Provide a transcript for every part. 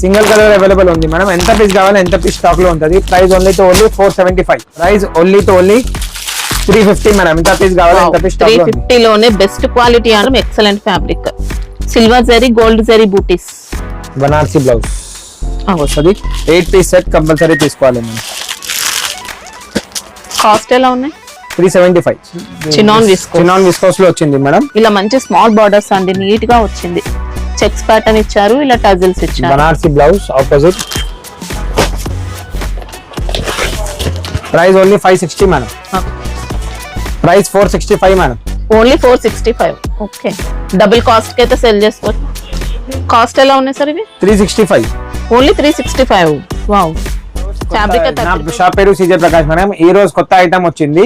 Single colour available ఉంది madam. ఎంత piece కావాలి ఎంత పీస్ స్టాక్ లో ఉంటుంది. Price only 475. Price only 350 madam. ఎంత పీస్ కావాలి ఎంత పీస్ స్టాక్ లో ఉంది. 350 లోనే best quality and excellent fabric. Silver zari gold zari బూటీస్. బనారసి బ్లౌజ్ వస్తుంది. 8 పీస్ సెట్ కంపల్సరీ తీసుకోవాలి మేడం. కాస్ట్ ఎలా ఉన్నాయి? 375. చినాన్ విస్కోస్ లో వచ్చింది మేడం. ఇలా మంచి స్మాల్ బార్డర్స్ అండి, నీట్ గా వచ్చింది. చెక్స్ ప్యాటర్న్ ఇచ్చారు, ఇలా టజిల్స్ ఇచ్చారు. Banarasi blouse opposite. Price only 560 madam. Price 465 madam. Only 465. Okay, double cost కి అయితే సెల్ చేసుకోవచ్చు. కాస్ట్ ఎలా ఉన్నాయి సార్ ఇవి? 365. ఓన్లీ 365. వావ్. ఫ్యాబ్రిక్ నా షాప్ పేరు సీజే ప్రకాష్ మేడం. ఈ రోజు కొత్త ఐటమ్ వచ్చింది.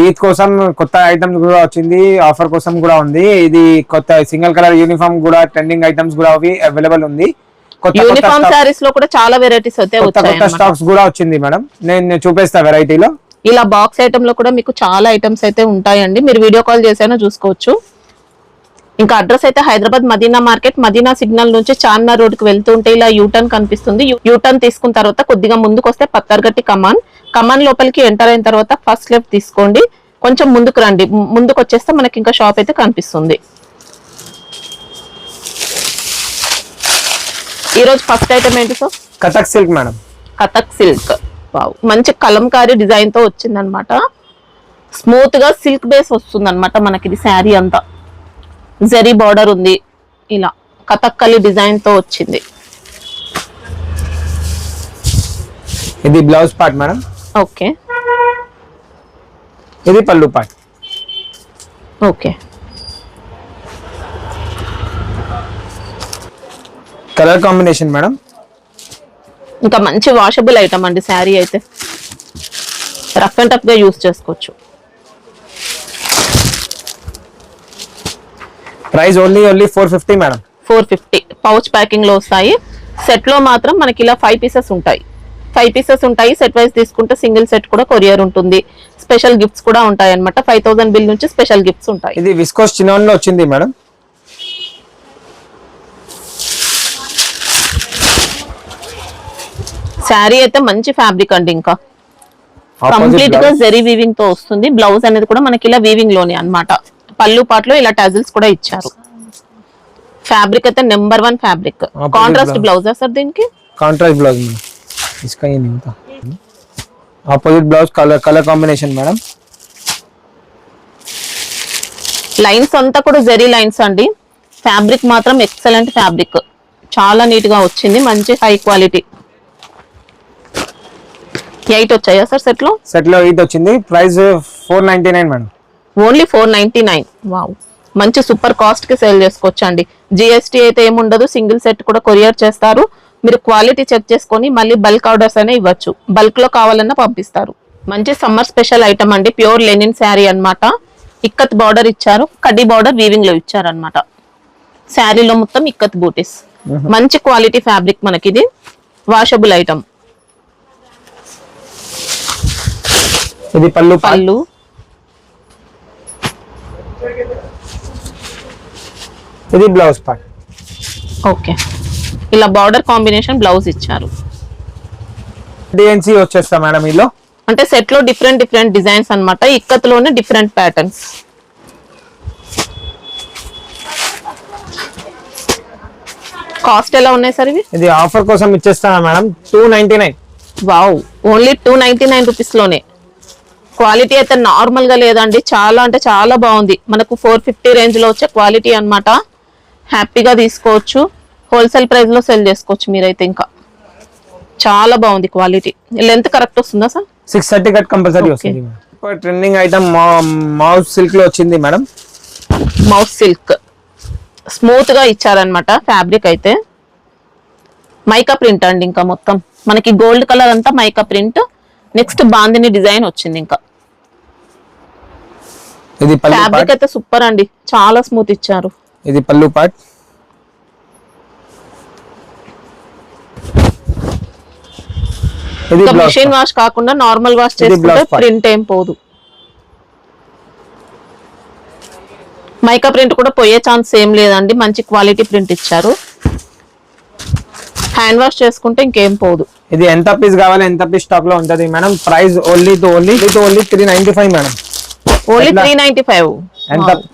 ఈద్ కోసం కొత్త ఐటమ్స్ కూడా వచ్చింది, ఆఫర్ కోసం కూడా ఉంది. ఇది కొత్త సింగిల్ కలర్ యూనిఫామ్ కూడా ట్రెండింగ్ ఐటమ్స్ కూడా అవి అవైలబుల్ ఉంది. యూనిఫామ్ సారీస్ లో కూడా చాలా వెరైటీస్ అయితే వచ్చాయి. కొత్త స్టాక్స్ కూడా వచ్చింది మేడం. నేను చూపిస్తా వెరైటీలో. ఇలా బాక్స్ ఐటమ్ లో కూడా మీకు చాలా ఐటమ్స్ అయితే ఉంటాయండి. మీరు వీడియో కాల్ చేసైనా చూసుకోవచ్చు. ఇంకా అడ్రస్ అయితే హైదరాబాద్ మదీనా మార్కెట్, మదీనా సిగ్నల్ నుంచి చార్మినార్ రోడ్ కి వెళ్తుంటే ఇలా యూటర్న్ కనిపిస్తుంది. యూటర్న్ తీసుకున్న తర్వాత కొద్దిగా ముందుకు వస్తే పత్తర్గట్టి కమాన్ లోపలికి ఎంటర్ అయిన తర్వాత ఫస్ట్ లెఫ్ట్ తీసుకోండి. కొంచెం ముందుకు రండి. ముందుకు వచ్చేస్తే మనకి ఇంకా షాప్ అయితే కనిపిస్తుంది. ఈ రోజు ఫస్ట్ ఐటమ్ ఏంటి sir? Kathak silk madam. Kathak silk. Wow, మంచి కలంకారీ డిజైన్ తో వచ్చింది అనమాట. స్మూత్ గా సిల్క్ బేస్ వస్తుంది అనమాట మనకి. ఇది శారీ అంతా జరీ బార్డర్ ఉంది. ఇలా కథక్కలి డిజైన్ తో వచ్చింది. ఇది బ్లౌజ్ పార్ట్ మేడం. ఓకే, ఇది పళ్ళు part. Okay, colour combination madam. ఇంకా మంచి వాషబుల్ ఐటమ్ అండి. శారీ అయితే రఫ్ అండ్ టఫ్ గా యూస్ చేసుకోవచ్చు. Price only 450 madam. 450. Pouch packing లో వస్తాయి. సెట్ లో మాత్రం మనకి ఇలా 5 పీసెస్ ఉంటాయి. 5 పీసెస్ ఉంటాయి. సెట్ వైజ్ తీసుకుంటే సింగిల్ సెట్ కూడా కొరియర్ ఉంటుంది. స్పెషల్ గిఫ్ట్స్ కూడా ఉంటాయి అనమాట. 5000 బిల్ నుంచి స్పెషల్ గిఫ్ట్స్ ఉంటాయి. ఇది విస్కోస్ చినాన్ లో వచ్చింది మేడం. శారీ అయితే మంచి ఫ్యాబ్రిక్ అండి. ఇంకా కంప్లీట్ గా జరీ వీవింగ్ తో వస్తుంది. బ్లౌజ్ అనేది కూడా మనకి ఇలా వీవింగ్ లోనే అన్నమాట. పళ్ళు పాటలో ఇలా టాజిల్స్ కూడా ఇచ్చారు. ఫ్యాబ్రిక్ అయితే నెంబర్ 1 ఫ్యాబ్రిక్. కాంట్రాస్ట్ బ్లౌజా సార్ దీనికి? Contrast blouse madam. इसका ये नहीं होता. Opposite blouse colour combination madam. Lines అంతా కూడా జరీ లైన్స్ అండి. ఫ్యాబ్రిక్ మాత్రం ఎక్సలెంట్ ఫ్యాబ్రిక్. చాలా నీట్ గా వచ్చింది. మంచి హై క్వాలిటీ. 8 వచ్చాయా సార్ సెట్ లో? సెట్ లో 8 వచ్చింది. Price 499 madam. ఓన్లీ 499. వావ్, మంచి సూపర్ కాస్ట్ కి సేల్ చేసుకోవచ్చు అండి. జిఎస్టీ అయితే ఏముండదు. సింగిల్ సెట్ కూడా కొరియర్ చేస్తారు. మీరు క్వాలిటీ చెక్ చేసుకొని మళ్ళీ బల్క్ ఆర్డర్స్ అయినా ఇవ్వచ్చు. బల్క్ లో కావాలన్నా పంపిస్తారు. మంచి సమ్మర్ స్పెషల్ ఐటమ్ అండి. ప్యూర్ లెనిన్ శారీ అన్నమాట. ఇక్కత్ బార్డర్ ఇచ్చారు. కడ్డీ బార్డర్ వీవింగ్ లో ఇచ్చారు అనమాట. శారీలో మొత్తం ఇక్కత్ బూటీస్. మంచి క్వాలిటీ ఫ్యాబ్రిక్ మనకి. ఇది వాషబుల్ ఐటమ్. ఇది పళ్ళు. ఇది బ్లౌజ్ పార్ట్. ఓకే, ఇలా బార్డర్ కాంబినేషన్ బ్లౌజ్ ఇచ్చారు. డిఎన్సి వచ్చేస్తా మేడం. ఇలా అంటే సెట్ లో డిఫరెంట్ డిజైన్స్ అన్నమాట. ఇక్కత్ లోనే డిఫరెంట్ ప్యాటర్న్స్. కాస్ట్ ఎలా ఉన్నాయి సార్ ఇవి? ఇది ఆఫర్ కోసం ఇచ్చేస్తానా మేడం. 299. వావ్, ఓన్లీ 299 రూపీస్ లోనే. క్వాలిటీ అయితే నార్మల్ గా లేదండి. చాలా అంటే చాలా బాగుంది. మనకు 450 రేంజ్ లో వచ్చే క్వాలిటీ అన్నమాట. హ్యాపీగా తీసుకోవచ్చు. హోల్సేల్ ప్రైస్ లో సెల్ చేసుకోవచ్చు మీరైతే. ఇంకా చాలా బాగుంది క్వాలిటీ. లెంత్ కరెక్ట్ వస్తుందా సార్? 630 కట్ కంపల్సరీ వస్తుంది. ట్రెండింగ్ ఐటమ్ మౌస్ సిల్క్ లో వచ్చింది మేడం. మౌస్ సిల్క్ స్మూత్ గా ఇచ్చారనమాట. ఫ్యాబ్రిక్ అయితే మైకా ప్రింట్ అండి. ఇంకా మొత్తం మనకి గోల్డ్ కలర్ అంతా mica print. Next bandhani design వచ్చింది. ఇంకా ఇది ఫ్యాబ్రిక్ అయితే సూపర్ అండి. చాలా స్మూత్ ఇచ్చారు. ఇది పళ్ళు పార్ట్. ఇది మెషిన్ వాష్ కాకుండా నార్మల్ వాష్ చేసుకుంటే ప్రింట్ ఏం పోదు. మైకా ప్రింట్ కూడా పోయే ఛాన్స్ ఏం లేదండి. మంచి క్వాలిటీ ప్రింట్ ఇచ్చారు. హ్యాండ్ వాష్ చేసుకుంటే ఇంకేం పోదు. ఇది ఎంత పీస్ కావాలి ఎంత పీస్ స్టాక్ లో ఉంటది madam. Price only 395 madam. Only 395.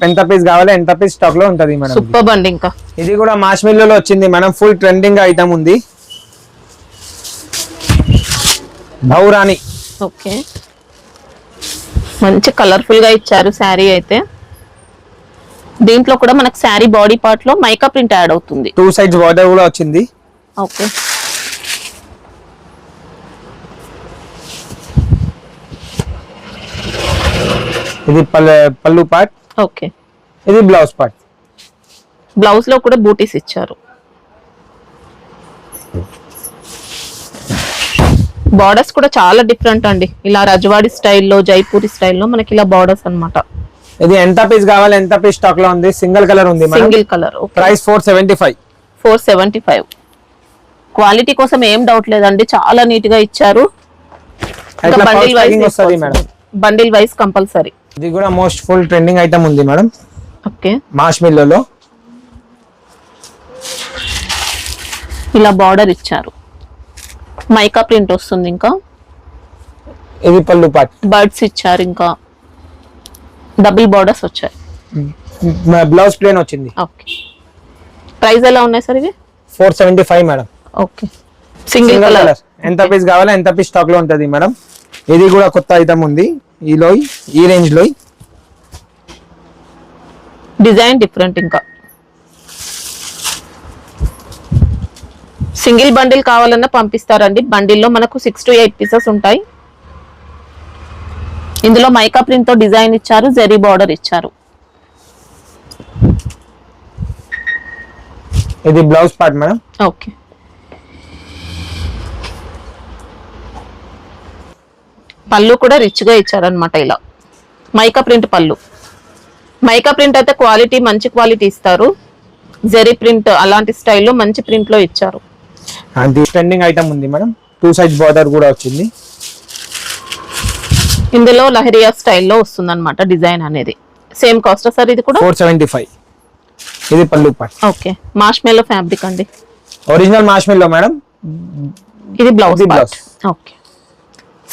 ఎంత పీస్ కావాలి ఎంత పీస్ స్టాక్ లో ఉంటది మేడం. సూపర్ బండి. ఇంకా ఇది కూడా మార్ష్మెల్లో లో వచ్చింది మేడం. ఫుల్ ట్రెండింగ్ ఐటమ్ ఉంది. భౌరాణి. ఓకే, మంచి కలర్ఫుల్ గా ఇచ్చారు శారీ అయితే. దీంట్లో కూడా మనకు శారీ బాడీ పార్ట్ లో మైకా ప్రింట్ యాడ్ అవుతుంది. 2 సైడ్స్ బార్డర్ కూడా వచ్చింది. ఓకే, ఇది పల్లు పార్ట్. ఓకే, ఇది బ్లౌజ్ పార్ట్. బ్లౌజ్ లో కూడా బూటీస్ ఇచ్చారు. బార్డర్స్ కూడా చాలా డిఫరెంట్ అండి. ఇలా రజవాడి స్టైల్లో జైపూరి స్టైల్లో మనకి ఇలా బార్డర్స్ అన్నమాట. ఇది ఎంత పీస్ కావాలి ఎంత పీస్ స్టాక్ లో ఉంది. సింగిల్ కలర్ ఉంది madam. Single colour. Price 475. 475. Quality కోసం ఏం డౌట్ లేదండి, చాలా నీట్ గా ఇచ్చారు. బండిల్ వైస్ వస్తది మేడం. Bundle vice compulsory. ఇది కూడా మోస్ట్ ఫుల్ ట్రెండింగ్ ఐటమ్ ఉంది మేడం. ఓకే, మార్ష్మెల్లో లో ఇలా బార్డర్ ఇచ్చారు. మైకా ప్రింట్ వస్తుంది. ఇంకా ఇది పల్లు పార్ట్. బర్డ్స్ ఇచ్చారు. ఇంకా డబుల్ బార్డర్స్ వచ్చాయి. బ్లౌజ్ ప్లేన్ వచ్చింది. ఓకే, ప్రైస్ ఎలా ఉన్నాయి సార్ ఇవి? 475 మేడం. Okay, single colour. ఎంత పీస్ కావాలి ఎంత పీస్ స్టాక్ లో ఉంటది మేడం. ఇది కూడా కొత్త ఐటమ్ ఉంది. ఈ రేంజ్ లో డిజైన్ డిఫరెంట్. ఇంకా సింగిల్ బండిల్ కావాలన్నా పంపిస్తారండి. బండిల్లో మనకు 6 to 8 పీసెస్ ఉంటాయి. ఇందులో మైకా ప్రింట్ తో డిజైన్ ఇచ్చారు, జెరీ బార్డర్ ఇచ్చారు. ఇది బ్లౌజ్ పార్ట్ మేడం. ఓకే, పళ్ళు కూడా రిచ్ గా ఇచ్చారనమాట. ఇలా మైకా ప్రింట్ పళ్ళు. మైకా ప్రింట్ అయితే క్వాలిటీ మంచి క్వాలిటీ ఇస్తారు. జెరీ ప్రింట్ అలాంటి స్టైల్లో మంచి ప్రింట్ లో ఇచ్చారు. ట్రెండింగ్ ఐటమ్ ఉంది మేడం. 2 సైడ్స్ బార్డర్ కూడా వచ్చింది. ఇందులో లహరియా స్టైల్లో వస్తుంది అనమాట డిజైన్ అనేది. సేమ్ కాస్ట్ సార్ ఇది కూడా? 475. ఇది పల్లు పార్ట్. ఓకే, మార్ష్మెల్లో ఫ్యాబ్రిక్ అండి. Original marshmallow madam. ఇది blouse part. Okay,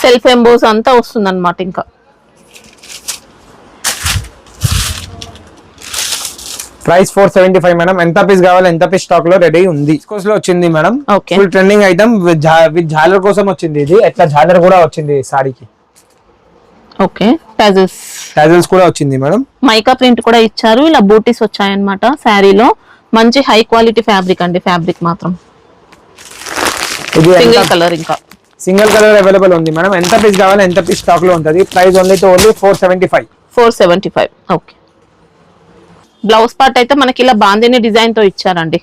self emboss అంతా వస్తుంది అనమాట. ఇంకా ప్రైస్ 475 మేడం. ఎంత పీస్ కావాలి ఎంత పీస్ స్టాక్ లో రెడీ ఉంది. లో వచ్చింది madam. Full trending item with జాలర్ కోసం వచ్చింది. ఇది ఎట్లా జాలర్ కూడా వచ్చింది సారీకి. ఓకే, టాజల్స్ కూడా వచ్చింది మేడం. మైకా ప్రింట్ కూడా ఇచ్చారు. ఇలా బూటీస్ వచ్చాయన్నమాట శారీలో. మంచి హై క్వాలిటీ ఫ్యాబ్రిక్ అండి. ఫ్యాబ్రిక్ మాత్రం సింగిల్ కలర్. ఇంకా సింగిల్ కలర్ అవైలబుల్ ఉంది మేడం. ఎంత పీస్ కావాలి ఎంత పీస్ స్టాక్ లో ఉంటుంది. Price only 475. 475. Okay, blouse part అయితే మనకి ఇలా బాందిని డిజైన్ తో ఇచ్చారండి.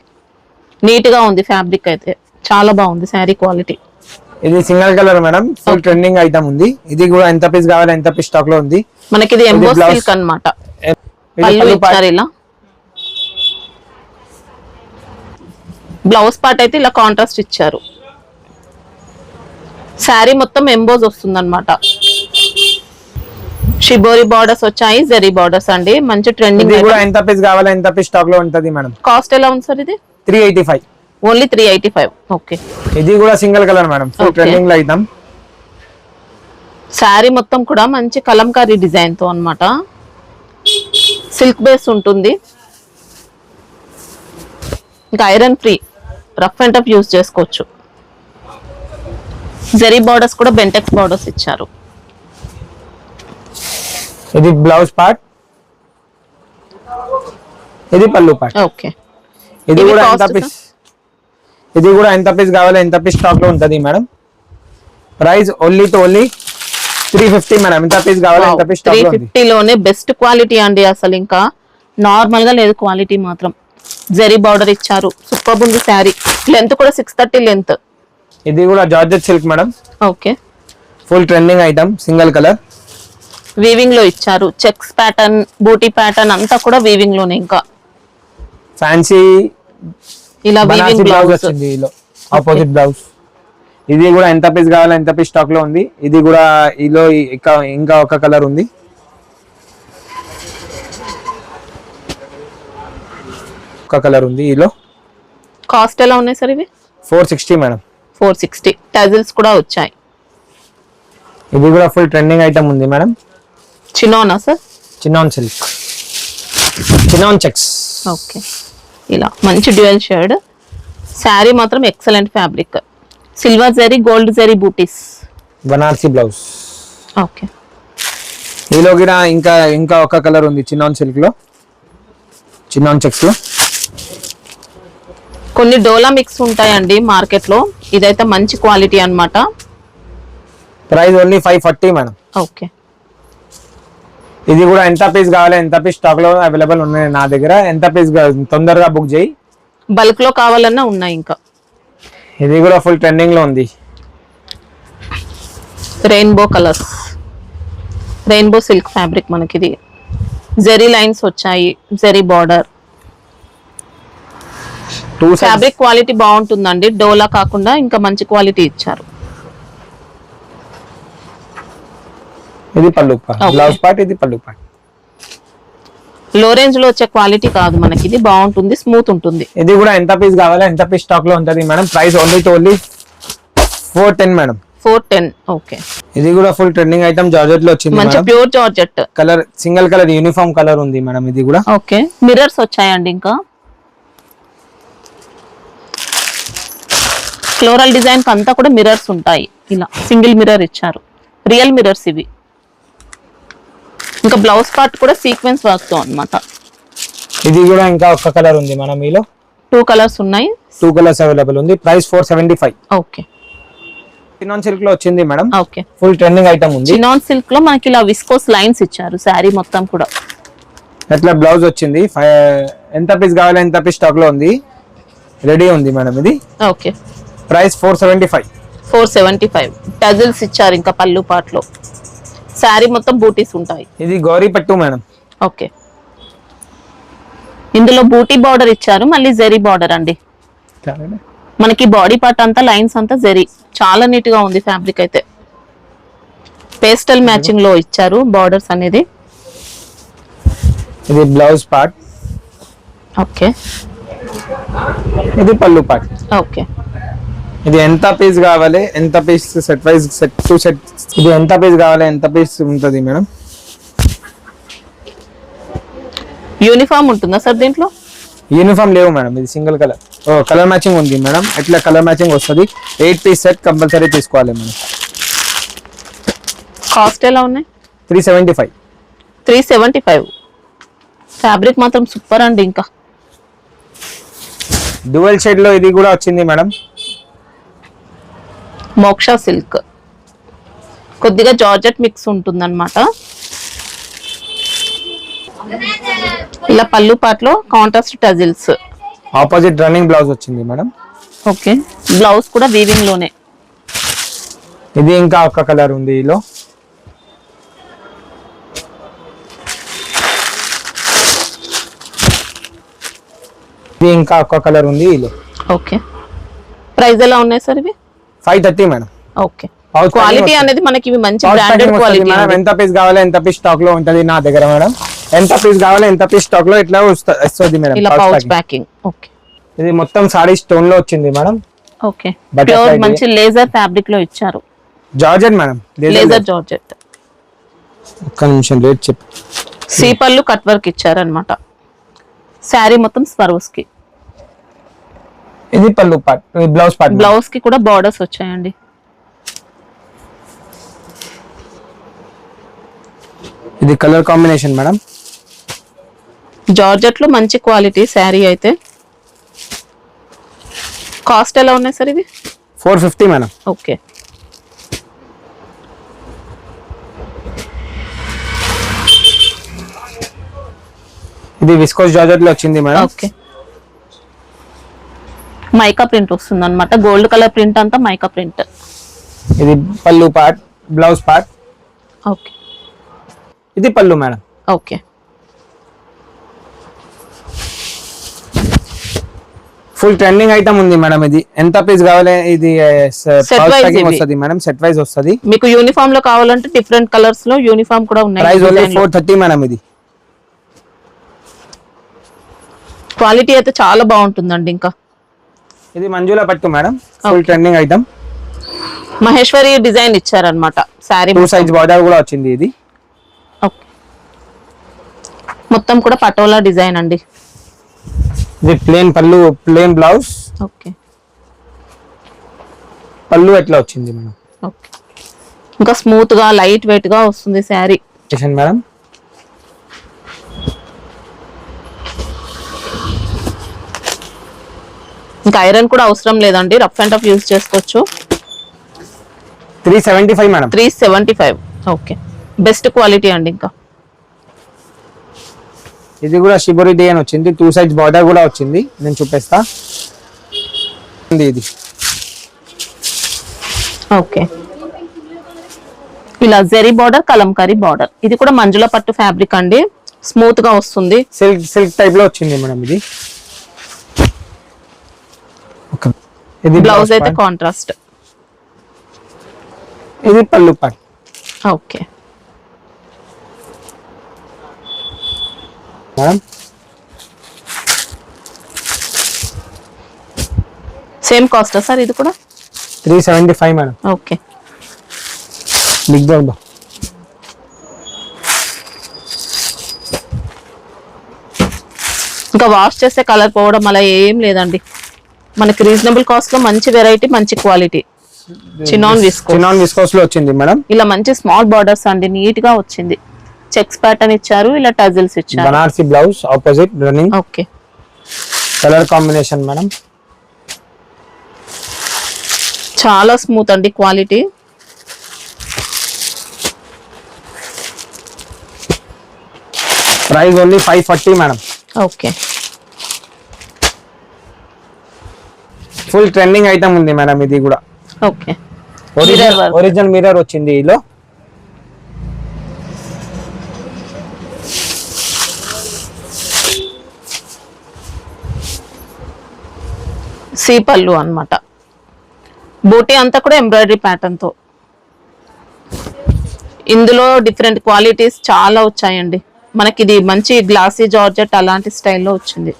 నీట్ గా ఉంది ఫ్యాబ్రిక్ అయితే. చాలా బాగుంది శారీ క్వాలిటీ. ఇది single colour madam. Full trending item ఉంది. ఇది కూడా ఎంత పీస్ కావాలి ఎంత పీస్ స్టాక్ లో ఉంది. మనకి ఇది ఎంబోస్ సిల్క్ అన్నమాట. పళ్ళు ఇచ్చారు ఇలా. బ్లౌజ్ పార్ట్ అయితే ఇలా కాంట్రాస్ట్ ఇచ్చారు. శారీ మొత్తం ఎంబోస్ వస్తుంది అనమాట. షిబోరి బార్డర్స్ వచ్చాయి, జెరీ బార్డర్స్ అండి. మంచి ట్రెండింగ్. ఇది కూడా ఎంత పీస్ కావాలి ఎంత పీస్ స్టాక్ లో ఉంటది మేడం. కాస్ట్ ఎలా ఉంది సార్ ఇది? 385. ఓన్లీ 385. ఓకే, ఇది కూడా single colour madam. Full trending లో ఐటమ్. శారీ మొత్తం కూడా మంచి కలంకారీ డిజైన్ తో అన్నమాట. సిల్క్ బేస్ ఉంటుంది. ఇంకా iron free, rough and tough use చేసుకోవచ్చు. జెరీ బార్డర్స్ కూడా బెంటెక్స్ బార్డర్స్ ఇచ్చారు. ఇది బ్లౌజ్ పార్ట్. ఇది పల్లు పార్ట్. ఓకే, ఇది కూడా ఎంత పీస్ కావాలి ఎంత పీస్ స్టాక్ లో ఉంటది మేడం. Price only 350 madam. ఎంత పీస్ కావాలి ఎంత పీస్ స్టాక్ లో ఉంది. 350 లోనే బెస్ట్ క్వాలిటీ అండి. అసలు ఇంకా నార్మల్ గా లేదు క్వాలిటీ మాత్రం. జెరీ బార్డర్ ఇచ్చారు. సూపర్ ఉంది శారీ. లెంత్ కూడా 630 లెంత్. ఇది కూడా georgette silk madam. Okay, full trending item. Single colour weaving లో ఇచ్చారు. చెక్స్ ప్యాటర్న్, బూటీ ప్యాటర్న్ అంతా కూడా వీవింగ్ లోనే. ఇంకా ఫ్యాన్సీ ఇలా వీవింగ్ బ్లౌజ్ వచ్చింది. Opposite blouse. ఇది కూడా ఎంత పీస్ కావాలి ఎంత పీస్ స్టాక్ లో ఉంది. ఇది కూడా ఇంకా ఒక కలర్ ఉంది. ఒక కలర్ ఉంది. ఈలో కాస్ట్ ఎలా ఉన్నాయి సార్ ఇవి? 460 మేడం. 460. టజిల్స్ కూడా వచ్చాయి. ఇది కూడా ఫుల్ ట్రెండింగ్ ఐటమ్ ఉంది మేడం. చినోనా sir? Chinon silk, chinon checks. Okay, ఇలా మంచి డ్యూయల్ షేడ్. శారీ మాత్రం excellent fabric. Silver zari, gold zari బూటీస్. బనారసి బ్లౌజ్. ఓకే, దీనిలో కూడా ఇంకా ఒక కలర్ ఉంది చినాన్ సిల్క్ లో, చినాన్ చెక్స్ లో. కొన్ని డోలా మిక్స్ ఉంటాయండి మార్కెట్ లో, ఇదైతే మంచి క్వాలిటీ అన్నమాట. Price only 540 madam. ఓకే, ఇది కూడా ఎంత పీస్ కావాలి, ఎంత పీస్ స్టాక్ లో అవైలబుల్ ఉన్నాయి నా దగ్గర, ఎంత పీస్ తొందరగా బుక్ చేయి. బల్క్ లో కావాలన్నా ఉన్నాయి ఇంకా. ఇది కూడా ఫుల్ ట్రెండింగ్ లో ఉంది. Rainbow colours, rainbow silk fabric మనకి. ఇది జెరీ లైన్స్ వచ్చాయి, జెరీ బార్డర్. ఫ్యాబ్రిక్ క్వాలిటీ బాగుంటుందండి, డోలా కాకుండా ఇంకా మంచి క్వాలిటీ ఇచ్చారు. ఇది పళ్ళు పార్ట్, బ్లౌజ్ పార్ట్, ఇది పళ్ళు పార్ట్. లో రేంజ్ లో వచ్చే క్వాలిటీ కాదు మనకి, ఇది బాగుంటుంది, స్మూత్ ఉంటుంది. ఇది కూడా ఎంత పీస్ కావాలి, ఎంత పీస్ స్టాక్ లో ఉంటది madam. Price only 410 madam. 410. Okay, ఇది కూడా ఫుల్ ట్రెండింగ్ ఐటమ్, జార్జెట్ లో వచ్చింది మంచి madam. Pure georgette colour single colour uniform colour ఉంది మేడం. ఇది కూడా ఓకే, మిర్రర్స్ వచ్చాయండి. ఇంకా ఫ్లోరల్ డిజైన్ అంతా కూడా మిర్రర్స్ ఉంటాయి. ఇలా సింగిల్ మిర్రర్ ఇచ్చారు, రియల్ మిర్రర్స్ ఇవి. ఇంకా బ్లౌజ్ పార్ట్ కూడా సీక్వెన్స్ వర్క్ తో అన్నమాట. ఇది కూడా ఇంకా ఒక కలర్ ఉంది మనం. మీలో 2 కలర్స్ ఉన్నాయి, 2 కలర్స్ అవైలబుల్ ఉంది. ప్రైస్ 475. ఓకే, చినాన్ సిల్క్ లో వచ్చింది madam. Okay, full trending item ఉంది. చినాన్ సిల్క్ లో మనకి ఇలా విస్కోస్ లైన్స్ ఇచ్చారు శారీ మొత్తం కూడా. అట్లా బ్లౌజ్ వచ్చింది. ఎంత పీస్ కావాలి, ఎంత పీస్ స్టాక్ లో ఉంది, రెడీ ఉంది మేడం. ఇది ఓకే, ప్రైస్ 475. 475. టజిల్స్ ఇచ్చారు ఇంకా పళ్ళు పార్ట్ లో. శారీ మొత్తం బూటీస్ ఉంటాయి. ఇది గౌరీ పట్టు మేడం. ఓకే, ఇందులో బూటీ బార్డర్ ఇచ్చారు, మళ్ళీ జెరీ బార్డర్ అండి. మనకి బాడీ పార్ట్ అంతా లైన్స్ అంతా జెరీ. చాలా నీట్ గా ఉంది ఫ్యాబ్రిక్ అయితే. పేస్టల్ మ్యాచింగ్ లో ఇచ్చారు బార్డర్స్ అనేది. ఇది బ్లౌజ్ పార్ట్. ఓకే, ఇది పళ్ళు పార్ట్. ఓకే, ఇది ఎంత పీస్ కావాలి, ఎంత piece set wise, set to set. ఇది ఎంత పీస్ కావాలి, ఎంత పీస్ ఉంటుంది మేడం. యూనిఫామ్ ఉంటుందా సార్ దీంట్లో? యూనిఫామ్ లేవు మేడం. ఇది సింగిల్ కలర్, కలర్ మ్యాచింగ్ ఉంది మేడం. ఎట్లా కలర్ మ్యాచింగ్ వస్తుంది. 8 పీస్ సెట్ కంపల్సరీ తీసుకోవాలి మేడం. కాస్ట్ ఎలా ఉన్నాయి? 375. 375. ఫ్యాబ్రిక్ మాత్రం సూపర్ అండి. ఇంకా డ్యూయల్ షేడ్ లో ఇది కూడా వచ్చింది మేడం. మోక్ష సిల్క్, కొద్దిగా జార్జెట్ మిక్స్ ఉంటుందన్నమాట. ఇలా పళ్ళు పాటలో contrast tassels. Opposite running blouse వచ్చింది మేడం. ఓకే, బ్లౌజ్ కూడా వీవింగ్ లోనే. ఇది ఇంకా ఒక కలర్ ఉంది ఈలో. ఇది ఇంకా ఒక కలర్ ఉంది ఈలో. ఓకే, ప్రైస్ ఎలా ఉన్నాయి సార్ ఇవి? 530 మేడం. ఓకే, క్వాలిటీ అనేది మనకి ఇవి మంచి బ్రాండెడ్ క్వాలిటీ. ఎంత పీస్ కావాలి, ఎంత పీస్ స్టాక్ లో ఉంటది నా దగ్గర మేడం. ఎంత పీస్ కావాలి, ఎంత పీస్ స్టాక్ లో ఇట్లా వస్తుంది మేడం. ఇలా పౌచ్ ప్యాకింగ్. ఓకే, ఇది మొత్తం సారీ స్టోన్ లో వచ్చింది మేడం. ఓకే, ప్యూర్ మంచి లేజర్ ఫ్యాబ్రిక్ లో ఇచ్చారు. Georgette madam, laser georgette. ఒక్క నిమిషం రేట్ చెప్పు. సీపల్లు కట్ వర్క్ ఇచ్చారు అన్నమాట. శారీ మొత్తం స్వరోస్ కి. ఇది పళ్ళు పార్ట్, బ్లౌజ్ పార్ట్. బ్లౌజ్ కి కూడా బార్డర్స్ వచ్చాయండి. ఇది కలర్ కాంబినేషన్ మేడం. జార్జెట్ లో మంచి క్వాలిటీ శారీ అయితే. కాస్ట్ ఎలా ఉన్నాయి సార్ ఇవి? 450 మేడం. ఓకే, ఇది విస్కోస్ జార్జెట్ లో వచ్చింది మేడం. ఓకే, మైకా ప్రింట్ వస్తుంది అనమాట. గోల్డ్ కలర్ ప్రింట్ అంతా మైకా ప్రింట్. ఇది పళ్ళు పార్ట్, బ్లౌజ్ పార్ట్. ఓకే, ఇది పళ్ళు madam. Okay, full trending item ఉంది మేడం. ఇది ఎంత పీస్ కావాలి, ఇది వస్తుంది మేడం. సెట్ వైజ్ వస్తుంది. మీకు యూనిఫామ్ లో కావాలంటే డిఫరెంట్ కలర్స్ లో యూనిఫామ్ కూడా ఉన్నాయి. Price only 430 madam. ఇది క్వాలిటీ అయితే చాలా బాగుంటుందండి. ఇంకా ఇది మంజుల పట్టు madam, full trending item. Maheshwari design ఇచ్చారనమాట శారీ. 2 సైజ్ బార్డర్ కూడా వచ్చింది ఇది. ఓకే, మొత్తం కూడా పటోలా డిజైన్ అండి. ఇది ప్లేన్ పళ్ళు, ప్లేన్ బ్లౌజ్. ఓకే, పళ్ళు ఎట్లా వచ్చింది మేడం. ఓకే, ఇంకా స్మూత్ గా లైట్ వెయిట్ గా వస్తుంది శారీ మేడం. ఇంకా ఐరన్ కూడా అవసరం లేదండి, రఫ్ అండ్ టఫ్ యూజ్ చేసుకోవచ్చు. 375 మేడం. 375. ఓకే, బెస్ట్ క్వాలిటీ అండి. ఇంకా ఇది కూడా షిబోరి డిజైన్ వచ్చింది, 2 సైజ్ బార్డర్ కూడా వచ్చింది, నేను చూపిస్తా. ఇది ఓకే, ఇలా జెరీ బార్డర్, కలంకారీ బార్డర్. ఇది కూడా మంజుల పట్టు ఫ్యాబ్రిక్ అండి, స్మూత్ గా వస్తుంది. సిల్క్ టైప్ లో వచ్చింది మేడం ఇది. ఇది బ్లౌజ్ అయితే కాంట్రాస్ట్. ఇది పళ్ళు part. Okay madam, same cost sir ఇది కూడా? 375 మేడం. ఓకే, బిగ్ బాబా. ఇంకా వాష్ చేస్తే కలర్ పోవడం అలా ఏం లేదండి, మనకి రీజనబుల్ కాస్ట్ లో మంచి వెరైటీ, మంచి క్వాలిటీ. చినాన్ విస్కోస్ లో వచ్చింది మేడం. ఇలా మంచి స్మాల్ బార్డర్స్ అండి, నీట్ గా వచ్చింది. చెక్స్ ప్యాటర్న్ ఇచ్చారు, ఇలా టజిల్స్ ఇచ్చారు. Banarasi blouse opposite running. Okay, colour combination madam. చాలా స్మూత్ అండి quality. Price only 540 madam. Okay, full trending item ఉంది మేడం ఇది కూడా. ఓకే, ఒరిజినల్ మిర్రర్ వచ్చింది ఇలో. సి పళ్ళు అన్నమాట. బూటీ అంతా కూడా ఎంబ్రాయిడరీ ప్యాటర్న్ తో. ఇందులో డిఫరెంట్ క్వాలిటీస్ చాలా వచ్చాయండి మనకి. ఇది మంచి గ్లాసీ జార్జెట్ అలాంటి స్టైల్లో వచ్చింది.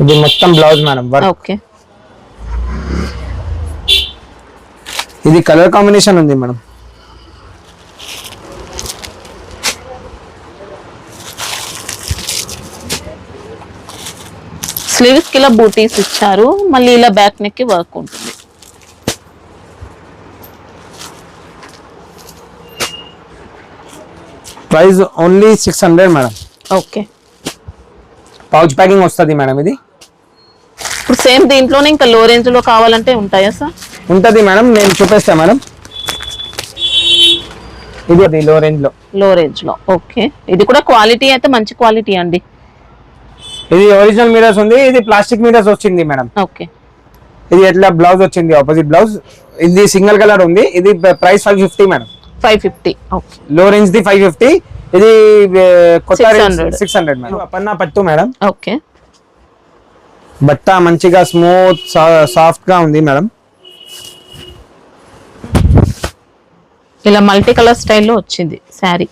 ఇది మొత్తం బ్లౌజ్ మేడం. ఓకే, ఇది కలర్ కాంబినేషన్ ఉంది మేడం. స్లీవ్స్ కి ఇలా బూటీస్ ఇచ్చారు, మళ్ళీ ఇలా బ్యాక్ నెక్ కి వర్క్ ఉంటుంది. Price only 600 madam. Okay, pouch packing వస్తుంది మేడం ఇది. ఇప్పుడు సేమ్ దీంట్లోనే ఇంకా లో రేంజ్ లో కావాలంటే ఉంటాయా సార్? ఉంటది మేడం, నేను చూపిస్తా మేడం. ఇది లో రేంజ్ లో. ఓకే, ఇది కూడా క్వాలిటీ అయితే మంచి క్వాలిటీ అండి. ఇది ఒరిజినల్ మిరర్స్ ఉంది, ఇది ప్లాస్టిక్ మిరర్స్ వచ్చింది మేడం. ఓకే, ఇది ఎట్లా బ్లౌజ్ వచ్చింది, ఆపోజిట్ బ్లౌజ్. ఇది సింగిల్ కలర్ ఉంది. ఇది ప్రైస్ 550 మేడం. 550. ఓకే, లో రేంజ్ ది 550. ఇది కొత్త 600 మేడం. పన్నా పట్టు మేడం. ఓకే, బట్ట మంచిగా స్మూత్ సాఫ్ట్ గా ఉంది మేడం. ఇలా మల్టీ కలర్ స్టైల్లో వచ్చింది శారీ.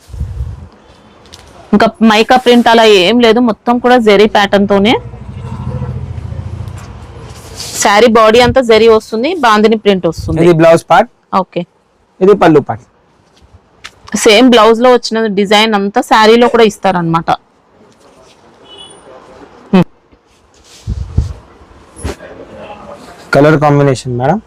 ఇంకా మైకా ప్రింట్ అలా ఏం లేదు, మొత్తం కూడా జెరీ ప్యాటర్న్ తోనే. శారీ బాడీ అంతా జెరీ వస్తుంది, బాందిని ప్రింట్ వస్తుంది. ఇది బ్లౌజ్ పార్ట్. ఓకే, ఇది పళ్ళు పార్ట్. సేమ్ బ్లౌజ్ లో వచ్చిన డిజైన్ అంతా శారీలో కూడా ఇస్తారనమాట. Colour combination madam.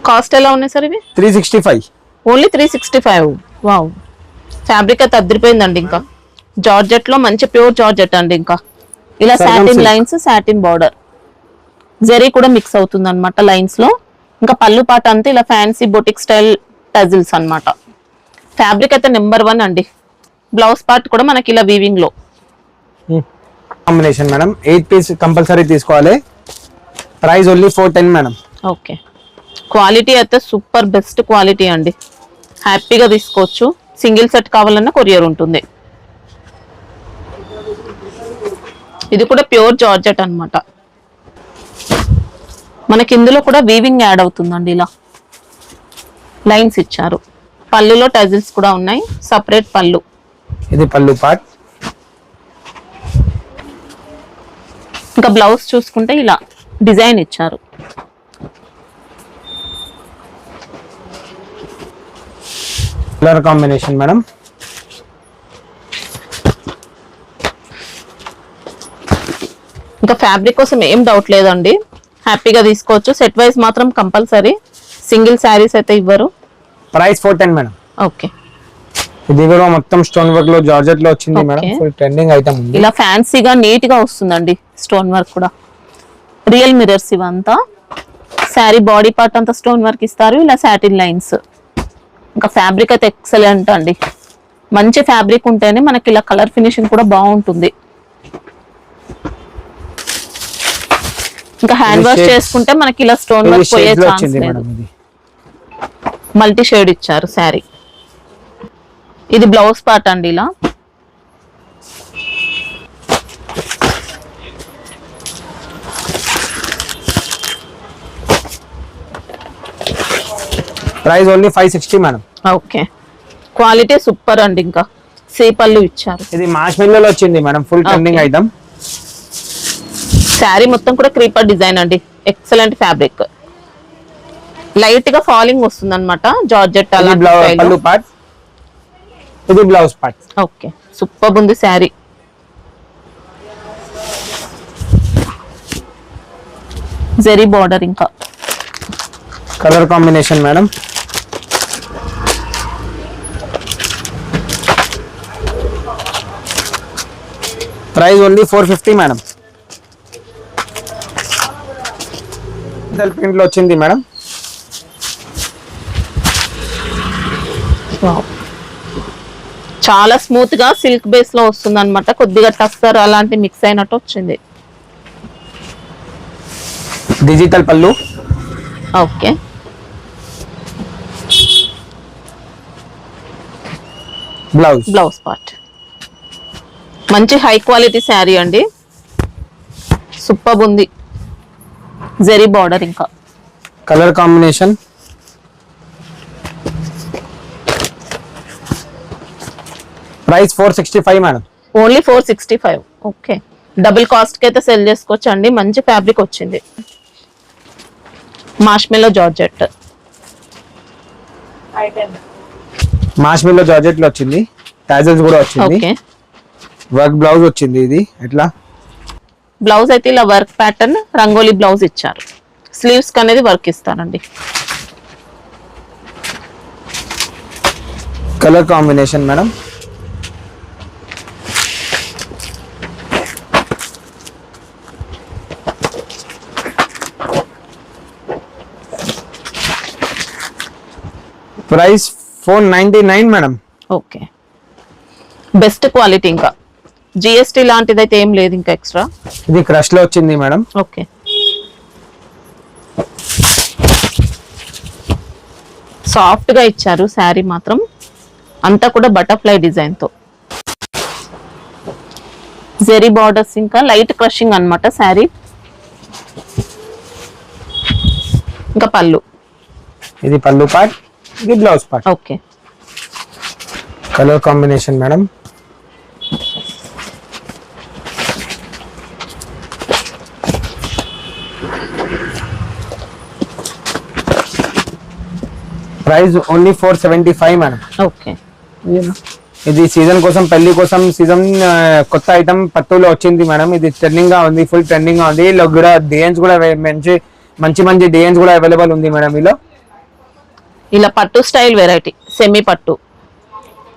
కాస్ట్ ఎలా ఉన్నాయి సార్ ఇవి? 365. ఓన్లీ 365. వావ్, ఫ్యాబ్రిక్ అయితే అదిరిపోయిందండి. ఇంకా జార్జెట్ లో మంచి ప్యూర్ జార్జెట్ అండి. ఇంకా ఇలా satin lines, satin border, zari కూడా మిక్స్ అవుతుంది అనమాట లైన్స్ లో. ఇంకా పళ్ళు పాట అంతా ఇలా ఫ్యాన్సీ బొటిక్ స్టైల్ టజిల్స్ అన్నమాట. ఫ్యాబ్రిక్ అయితే నెంబర్ 1 అండి. బ్లౌజ్ పార్ట్ కూడా మనకి ఇలా వీవింగ్ లో కాంబినేషన్ మేడం. 8 పీస్ కంపల్సరీ తీసుకోవాలి. Price only 410 madam. Okay, quality అయితే సూపర్ బెస్ట్ క్వాలిటీ అండి, హ్యాపీగా తీసుకోవచ్చు. సింగిల్ సెట్ కావాలన్నా కొరియర్ ఉంటుంది. ఇది కూడా ప్యూర్ జార్జెట్ అన్నమాట. మనకి ఇందులో కూడా వీవింగ్ యాడ్ అవుతుందండి. ఇలా లైన్స్ ఇచ్చారు. పళ్ళులో టజిల్స్ కూడా ఉన్నాయి, సపరేట్ పళ్ళు. ఇది పళ్ళు పార్ట్. ఇంకా బ్లౌజ్ చూసుకుంటే ఇలా డిజైన్ ఇచ్చారు. Colour combination madam. ఇంకా ఫ్యాబ్రిక్ కోసం ఏం డౌట్ లేదండి, హ్యాపీగా తీసుకోవచ్చు. సెట్ వైజ్ మాత్రం కంపల్సరీ, సింగిల్ శారీస్ అయితే ఇవ్వరు. Price 410 madam. ఓకే, ఇది కూడా మొత్తం స్టోన్ వర్క్ లో జార్జెట్ లో వచ్చింది మేడం. ఫుల్ ట్రెండింగ్ ఐటమ్ ఉంది. ఇలా ఫ్యాన్సీగా నీట్ గా వస్తుందండి. స్టోన్ వర్క్ కూడా రియల్ మిరర్స్ ఇవంతా. శారీ బాడీ పార్ట్ అంతా స్టోన్ వర్క్ ఇస్తారు, ఇలా సాటిన్ లైన్స్. ఇంకా ఫ్యాబ్రిక్ అయితే ఎక్సలెంట్ అండి. మంచి ఫ్యాబ్రిక్ ఉంటేనే మనకి ఇలా కలర్ ఫినిషింగ్ కూడా బాగుంటుంది. ఇంకా హ్యాండ్ వాష్ చేసుకుంటే మనకి ఇలా స్టోన్ వర్క్ పోయే ఛాన్స్ లేదు. మల్టీ షేడ్ ఇచ్చారు శారీ. ఇది బ్లౌజ్ పార్ట్ అండి. ఇలా price only 560 madam. Okay, quality super అండి. ఇంకా సేపళ్ళు ఇచ్చారు. ఇది మార్ష్మెల్లో వచ్చింది madam, full trending item. Sari మొత్తం కూడా క్రీపర్ డిజైన్ అండి. ఎక్సలెంట్ ఫ్యాబ్రిక్, లైట్ గా ఫాలింగ్ వస్తుంది అనమాట. జార్జెట్ అలా పళ్ళు పార్ట్, ఇది బ్లౌజ్ పార్ట్. ఓకే, సూపర్ ఉంది శారీ. జెరీ బార్డర్. ఇంకా colour combination madam. Price only 450 madam. Print లో వచ్చింది మేడం. చాలా స్మూత్ గా సిల్క్ బేస్ లో వస్తుంది అనమాట. కొద్దిగా టస్సర్ అలాంటి మిక్స్ అయినట్టు వచ్చింది. డిజిటల్ పళ్ళు. Okay, blouse part. మంచి హై క్వాలిటీ శారీ అండి, సూపర్ ఉంది. జెరీ బార్డర్. ఇంకా colour combination. Price 465 madam. Only 465. Okay, double cost కి అయితే సెల్ చేసుకోవచ్చు అండి. మంచి ఫ్యాబ్రిక్ వచ్చింది. మార్ష్మెల్లో జార్జెట్. మార్ష్మెల్లో జార్జెట్ లో వచ్చింది. టాజల్స్ కూడా వచ్చింది. ఓకే, వర్క్ బ్లౌజ్ వచ్చింది. ఇది ఎట్లా బ్లౌజ్ అయితే ఇలా వర్క్ ప్యాటర్న్ రంగోలీ బ్లౌజ్ ఇచ్చారు. స్లీవ్స్ కి అనేది వర్క్ ఇస్తానండి. Colour combination madam. Price 499 madam. Okay, best quality. ఇంకా జిఎస్టీ లాంటిది అయితే ఏం లేదు ఇంకా ఎక్స్ట్రా. ఇది క్రష్ లో వచ్చింది మేడం. ఓకే, సాఫ్ట్ గా ఇచ్చారు శారీ మాత్రం. అంతా కూడా బటర్ఫ్లై డిజైన్ తో జెరీ బార్డర్స్. ఇంకా లైట్ క్రషింగ్ అన్నమాట శారీ. ఇంకా పళ్ళు. ఇది పళ్ళు పార్ట్, ఇది blouse part. Okay, colour combination madam. Price only 475 madam. Okay, ఇది సీజన్ కోసం, పెళ్లి కోసం సీజన్ కొత్త ఐటమ్ పట్టులో వచ్చింది మేడం. ఇది ట్రెండింగ్ గా ఉంది, ఫుల్ ట్రెండింగ్ గా ఉంది. ఇలా కూడా డిజైన్స్ కూడా మంచి డిజైన్స్ కూడా అవైలబుల్ ఉంది మేడం. ఇలా పట్టు స్టైల్ వెరైటీ, సెమీ పట్టు.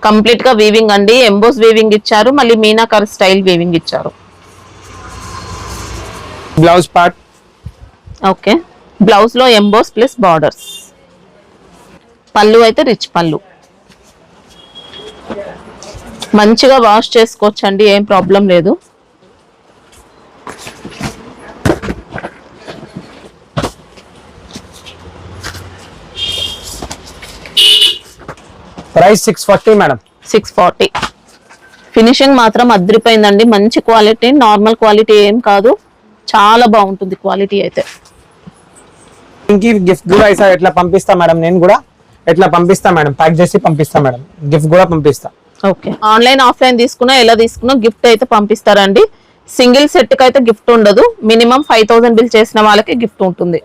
కంప్లీట్ గా వీవింగ్ అండి. ఎంబోస్ వీవింగ్ ఇచ్చారు, మళ్ళీ మీనాకారి స్టైల్ వీవింగ్ ఇచ్చారు. Blouse part. ఓకే, బ్లౌజ్ లో ఎంబోస్ ప్లస్ బార్డర్స్. పళ్ళు అయితే రిచ్ పళ్ళు. మంచిగా వాష్ చేసుకోవచ్చు అండి, ఏం ప్రాబ్లం లేదు. Price 640 madam. 640. ఫినిషింగ్ మాత్రం అదిరిపోయిందండి. మంచి క్వాలిటీ, నార్మల్ క్వాలిటీ ఏం కాదు, చాలా బాగుంటుంది క్వాలిటీ అయితే. ఇంకి గిఫ్ట్ కూడా ఎట్లా పంపిస్తా మేడం, నేను కూడా ఎట్లా పంపిస్తా మేడం, ప్యాక్ చేసి పంపిస్తా మేడం, గిఫ్ట్ కూడా పంపిస్తా. ఓకే, ఆన్లైన్ ఆఫ్లైన్ తీసుకున్నా ఎలా తీసుకున్నా గిఫ్ట్ అయితే పంపిస్తారండి. సింగిల్ సెట్ కి అయితే గిఫ్ట్ ఉండదు, మినిమం 5000 బిల్ చేసిన వాళ్ళకి గిఫ్ట్ ఉంటుంది.